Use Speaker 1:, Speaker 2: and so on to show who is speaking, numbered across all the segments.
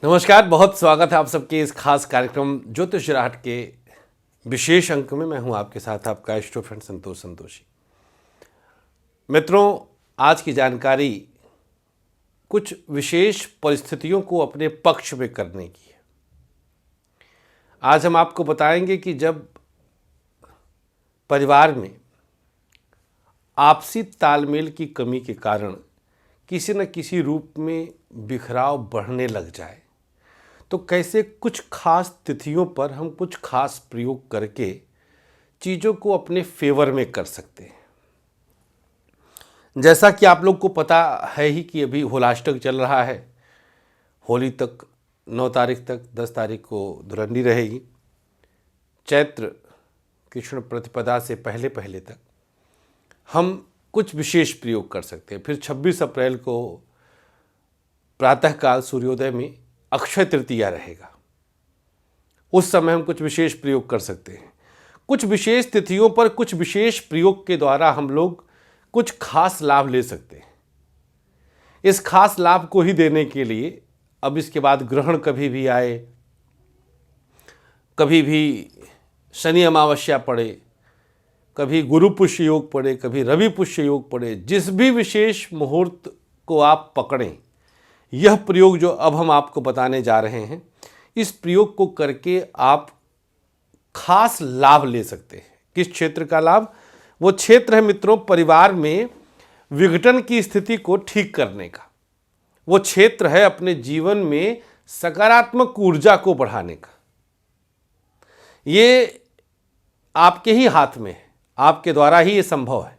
Speaker 1: नमस्कार, बहुत स्वागत है आप सबके इस खास कार्यक्रम ज्योतिष राहट के विशेष अंक में। मैं हूं आपके साथ आपका एस्ट्रो फ्रेंड संतोष संतोषी। मित्रों, आज की जानकारी कुछ विशेष परिस्थितियों को अपने पक्ष में करने की है। आज हम आपको बताएंगे कि जब परिवार में आपसी तालमेल की कमी के कारण किसी न किसी रूप में बिखराव बढ़ने लग जाए तो कैसे कुछ खास तिथियों पर हम कुछ खास प्रयोग करके चीज़ों को अपने फेवर में कर सकते हैं। जैसा कि आप लोग को पता है ही कि अभी होलाष्टक चल रहा है। होली तक 9 तारीख तक, 10 तारीख को धुरंडी रहेगी। चैत्र कृष्ण प्रतिपदा से पहले पहले तक हम कुछ विशेष प्रयोग कर सकते हैं। फिर 26 अप्रैल को प्रातःकाल सूर्योदय में अक्षय तृतीया रहेगा। उस समय हम कुछ विशेष प्रयोग कर सकते हैं। कुछ विशेष तिथियों पर कुछ विशेष प्रयोग के द्वारा हम लोग कुछ खास लाभ ले सकते हैं। इस खास लाभ को ही देने के लिए अब इसके बाद ग्रहण कभी भी आए, कभी भी शनि अमावस्या पड़े, कभी गुरु पुष्य योग पड़े, कभी रवि पुष्य योग पड़े, जिस भी विशेष मुहूर्त को आप पकड़ें, यह प्रयोग जो अब हम आपको बताने जा रहे हैं, इस प्रयोग को करके आप खास लाभ ले सकते हैं। किस क्षेत्र का लाभ? वो क्षेत्र है मित्रों परिवार में विघटन की स्थिति को ठीक करने का। वो क्षेत्र है अपने जीवन में सकारात्मक ऊर्जा को बढ़ाने का। ये आपके ही हाथ में है, आपके द्वारा ही ये संभव है।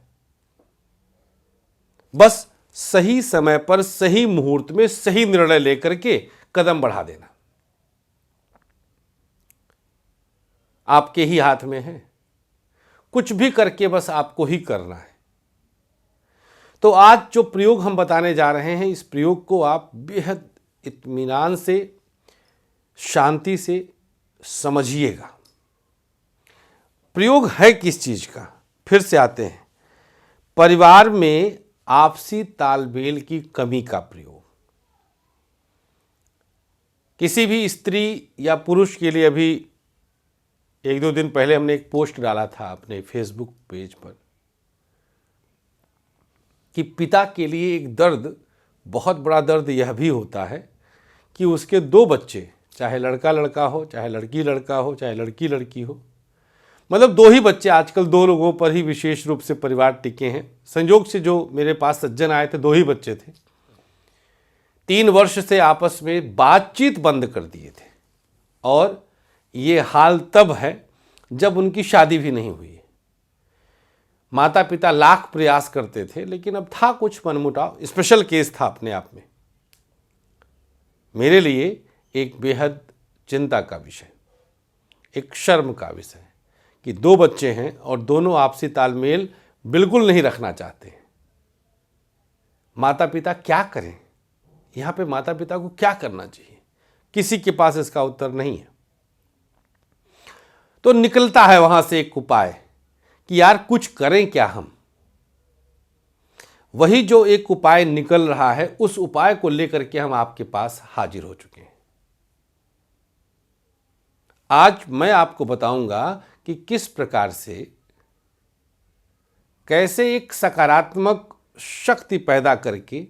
Speaker 1: बस सही समय पर सही मुहूर्त में सही निर्णय लेकर के कदम बढ़ा देना आपके ही हाथ में है। कुछ भी करके बस आपको ही करना है। तो आज जो प्रयोग हम बताने जा रहे हैं, इस प्रयोग को आप बेहद इत्मीनान से, शांति से समझिएगा। प्रयोग है किस चीज का? फिर से आते हैं। परिवार में आपसी तालमेल की कमी का प्रयोग। किसी भी स्त्री या पुरुष के लिए अभी 1-2 दिन पहले हमने एक पोस्ट डाला था अपने फेसबुक पेज पर कि पिता के लिए एक दर्द, बहुत बड़ा दर्द यह भी होता है कि उसके 2 बच्चे, चाहे लड़का लड़का हो, चाहे लड़की लड़का हो, चाहे लड़की लड़की हो, मतलब 2 ही बच्चे, आजकल 2 लोगों पर ही विशेष रूप से परिवार टिके हैं। संयोग से जो मेरे पास सज्जन आए थे 2 ही बच्चे थे। 3 वर्ष से आपस में बातचीत बंद कर दिए थे और ये हाल तब है जब उनकी शादी भी नहीं हुई है। माता पिता लाख प्रयास करते थे लेकिन अब था कुछ मनमुटाव। स्पेशल केस था अपने आप में। मेरे लिए एक बेहद चिंता का विषय, एक शर्म का विषय कि 2 बच्चे हैं और दोनों आपसी तालमेल बिल्कुल नहीं रखना चाहते हैं। माता पिता क्या करें? यहाँ पे माता पिता को क्या करना चाहिए? किसी के पास इसका उत्तर नहीं है। तो निकलता है वहां से एक उपाय कि यार कुछ करें क्या हम। वही जो एक उपाय निकल रहा है, उस उपाय को लेकर के हम आपके पास हाजिर हो चुके हैं। आज मैं आपको बताऊंगा कि किस प्रकार से, कैसे एक सकारात्मक शक्ति पैदा करके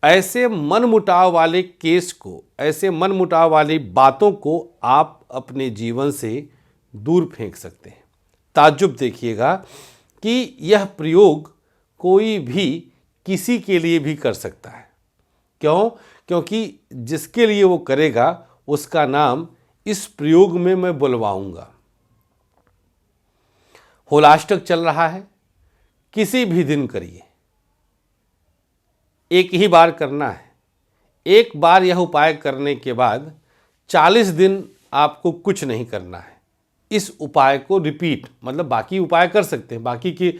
Speaker 1: ऐसे मनमुटाव वाले केस को, ऐसे मनमुटाव वाली बातों को आप अपने जीवन से दूर फेंक सकते हैं। ताज्जुब देखिएगा कि यह प्रयोग कोई भी किसी के लिए भी कर सकता है। क्यों? क्योंकि जिसके लिए वो करेगा उसका नाम इस प्रयोग में मैं बुलवाऊंगा। होलाष्टक चल रहा है, किसी भी दिन करिए। एक ही बार करना है। एक बार यह उपाय करने के बाद 40 दिन आपको कुछ नहीं करना है। इस उपाय को रिपीट, मतलब बाकी उपाय कर सकते हैं, बाकी के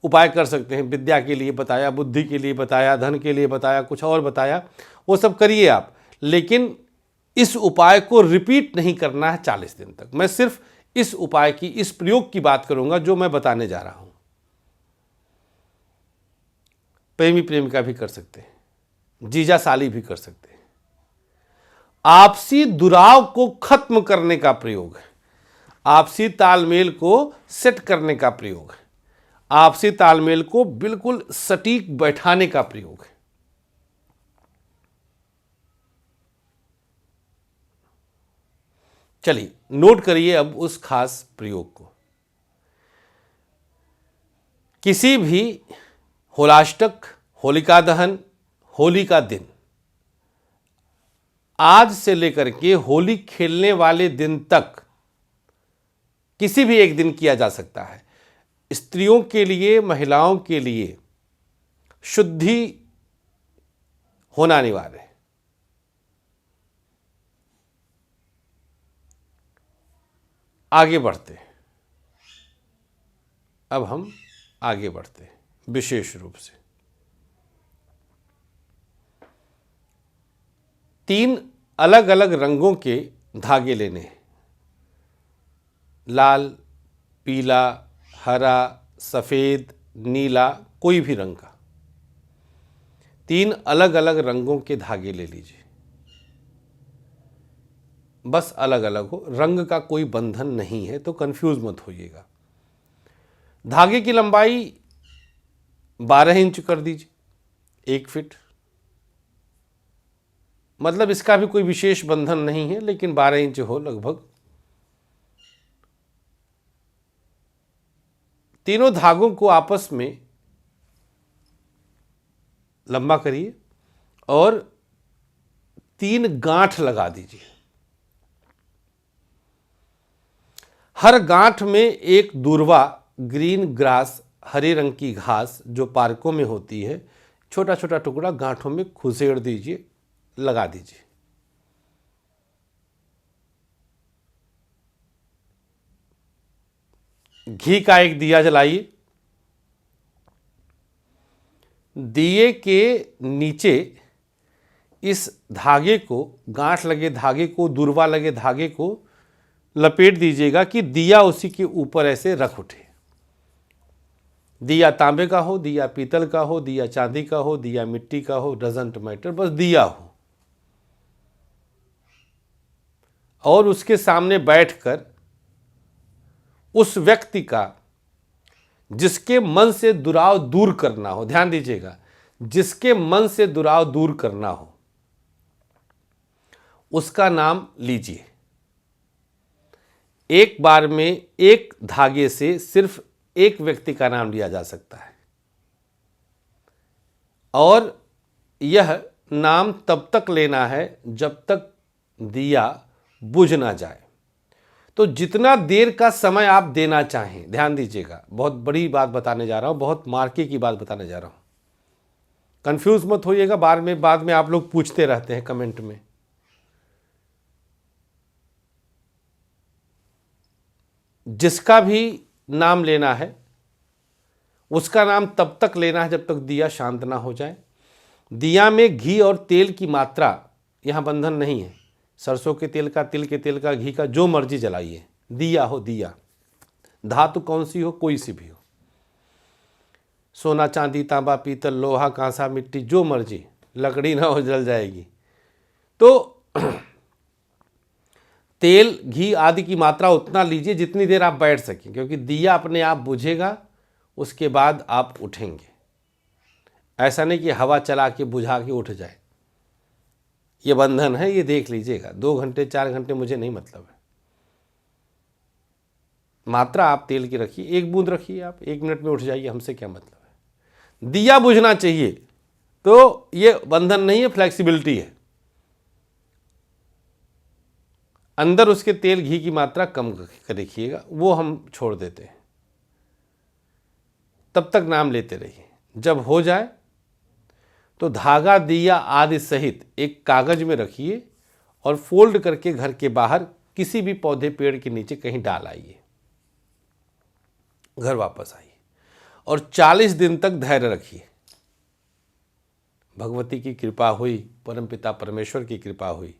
Speaker 1: उपाय कर सकते हैं। विद्या के लिए बताया, बुद्धि के लिए बताया, धन के लिए बताया, कुछ और बताया, वो सब करिए आप। लेकिन इस उपाय को रिपीट नहीं करना है 40 दिन तक। मैं सिर्फ इस उपाय की, इस प्रयोग की बात करूंगा जो मैं बताने जा रहा हूं। प्रेमी प्रेमिका भी कर सकते हैं, जीजा साली भी कर सकते हैं। आपसी दुराव को खत्म करने का प्रयोग है, आपसी तालमेल को सेट करने का प्रयोग है, आपसी तालमेल को बिल्कुल सटीक बैठाने का प्रयोग है। चलिए नोट करिए अब उस खास प्रयोग को। किसी भी होलाष्टक, होलिका दहन, होली का दिन, आज से लेकर के होली खेलने वाले दिन तक किसी भी एक दिन किया जा सकता है। स्त्रियों के लिए, महिलाओं के लिए शुद्धि होना अनिवार्य है। आगे बढ़ते हैं, अब हम आगे बढ़ते हैं विशेष रूप से। 3 अलग अलग रंगों के धागे लेने हैं, लाल, पीला, हरा, सफ़ेद, नीला, कोई भी रंग का 3 अलग अलग रंगों के धागे ले लीजिए। बस अलग अलग हो, रंग का कोई बंधन नहीं है, तो कंफ्यूज मत होइएगा। धागे की लंबाई 12 इंच कर दीजिए, 1 फीट। मतलब इसका भी कोई विशेष बंधन नहीं है, लेकिन 12 इंच हो लगभग। तीनों धागों को आपस में लंबा करिए और 3 गांठ लगा दीजिए। हर गांठ में एक दूर्वा, ग्रीन ग्रास, हरे रंग की घास जो पार्कों में होती है, छोटा छोटा टुकड़ा गांठों में खुसेड़ दीजिए, लगा दीजिए। घी का एक दिया जलाइए। दिए के नीचे इस धागे को, गांठ लगे धागे को, दूर्वा लगे धागे को लपेट दीजिएगा कि दिया उसी के ऊपर ऐसे रख उठे। दिया तांबे का हो, दिया पीतल का हो, दिया चांदी का हो, दिया मिट्टी का हो, डजंट मैटर, बस दिया हो। और उसके सामने बैठकर उस व्यक्ति का जिसके मन से दुराव दूर करना हो, ध्यान दीजिएगा, जिसके मन से दुराव दूर करना हो उसका नाम लीजिए। एक बार में एक धागे से सिर्फ एक व्यक्ति का नाम लिया जा सकता है और यह नाम तब तक लेना है जब तक दिया बुझ ना जाए। तो जितना देर का समय आप देना चाहें, ध्यान दीजिएगा, बहुत बड़ी बात बताने जा रहा हूं, बहुत मार्के की बात बताने जा रहा हूं, कंफ्यूज मत होइएगा। बाद में आप लोग पूछते रहते हैं कमेंट में। जिसका भी नाम लेना है उसका नाम तब तक लेना है जब तक दिया शांत ना हो जाए। दिया में घी और तेल की मात्रा यहाँ बंधन नहीं है। सरसों के तेल का, तिल के तेल का, घी का, जो मर्जी जलाइए। दिया हो दिया, धातु कौन सी हो, कोई सी भी हो, सोना, चांदी, तांबा, पीतल, लोहा, कांसा, मिट्टी, जो मर्जी, लकड़ी ना हो जल जाएगी। तो तेल, घी आदि की मात्रा उतना लीजिए जितनी देर आप बैठ सकें, क्योंकि दिया अपने आप बुझेगा, उसके बाद आप उठेंगे। ऐसा नहीं कि हवा चला के बुझा के उठ जाए, ये बंधन है, ये देख लीजिएगा। 2 घंटे 4 घंटे मुझे नहीं मतलब है। मात्रा आप तेल की रखिए, 1 बूंद रखिए, आप 1 मिनट में उठ जाइए, हमसे क्या मतलब है। दिया बुझना चाहिए, तो ये बंधन नहीं है, फ्लेक्सिबिलिटी है। अंदर उसके तेल घी की मात्रा कम रखिएगा, वो हम छोड़ देते हैं। तब तक नाम लेते रहिए। जब हो जाए तो धागा, दिया आदि सहित एक कागज में रखिए और फोल्ड करके घर के बाहर किसी भी पौधे, पेड़ के नीचे कहीं डाल आइए। घर वापस आइए और 40 दिन तक धैर्य रखिए। भगवती की कृपा हुई, परमपिता परमेश्वर की कृपा हुई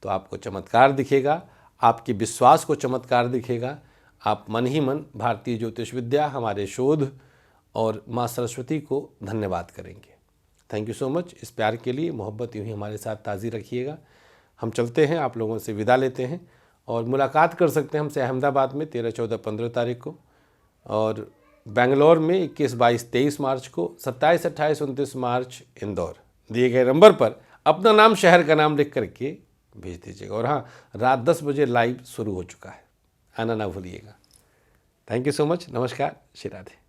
Speaker 1: तो आपको चमत्कार दिखेगा, आपके विश्वास को चमत्कार दिखेगा। आप मन ही मन भारतीय ज्योतिष विद्या, हमारे शोध और माँ सरस्वती को धन्यवाद करेंगे। Thank you so much. इस प्यार के लिए, मोहब्बत यूँ ही हमारे साथ ताज़ी रखिएगा। हम चलते हैं, आप लोगों से विदा लेते हैं और मुलाकात कर सकते हैं हमसे अहमदाबाद में 13, 14, 15 तारीख को, और बेंगलोर में 21, 22, 23 मार्च को, 27, 28, 29 मार्च इंदौर। दिए गए नंबर पर अपना नाम, शहर का नाम लिख करके भेज दीजिएगा। और हाँ, रात 10 बजे लाइव शुरू हो चुका है, आना ना भूलिएगा। Thank you so much. नमस्कार, श्री राधे।